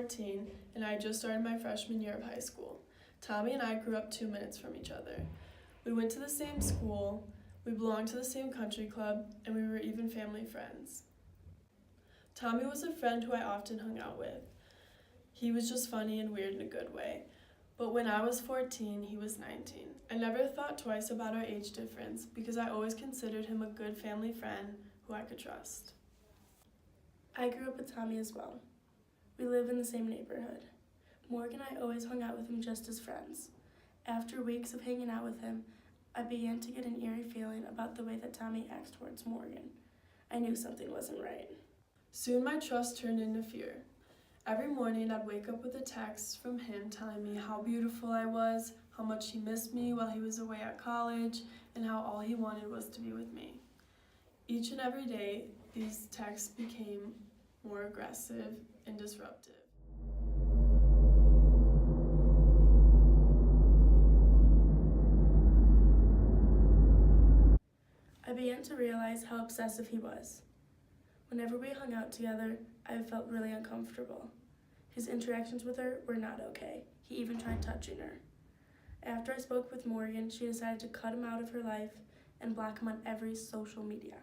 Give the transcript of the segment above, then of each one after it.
14, and I just started my freshman year of high school. Tommy and I grew up 2 minutes from each other. We went to the same school, we belonged to the same country club, and we were even family friends. Tommy was a friend who I often hung out with. He was just funny and weird in a good way. But when I was 14, he was 19. I never thought twice about our age difference because I always considered him a good family friend who I could trust. I grew up with Tommy as well. We live in the same neighborhood. Morgan and I always hung out with him just as friends. After weeks of hanging out with him, I began to get an eerie feeling about the way that Tommy acts towards Morgan. I knew something wasn't right. Soon my trust turned into fear. Every morning I'd wake up with a text from him telling me how beautiful I was, how much he missed me while he was away at college, and how all he wanted was to be with me. Each and every day, these texts became more aggressive and disruptive. I began to realize how obsessive he was. Whenever we hung out together, I felt really uncomfortable. His interactions with her were not okay. He even tried touching her. After I spoke with Morgan, she decided to cut him out of her life and block him on every social media.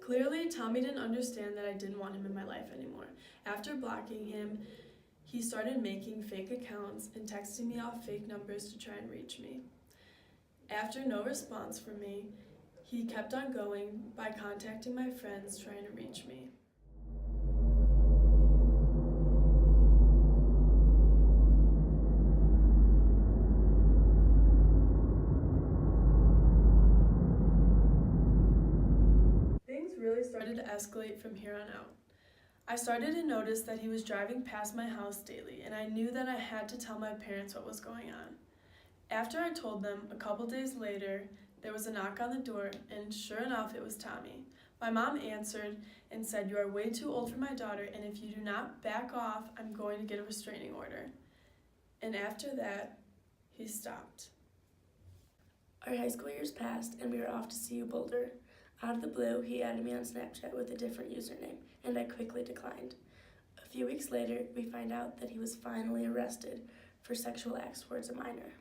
Clearly, Tommy didn't understand that I didn't want him in my life anymore. After blocking him, he started making fake accounts and texting me off fake numbers to try and reach me. After no response from me, he kept on going by contacting my friends trying to reach me. Things really started to escalate from here on out. I started to notice that he was driving past my house daily, and I knew that I had to tell my parents what was going on. After I told them, a couple days later, there was a knock on the door, and sure enough, it was Tommy. My mom answered and said, "You are way too old for my daughter, and if you do not back off, I'm going to get a restraining order." And after that, he stopped. Our high school years passed, and we were off to CU Boulder. Out of the blue, he added me on Snapchat with a different username, and I quickly declined. A few weeks later, we find out that he was finally arrested for sexual acts towards a minor.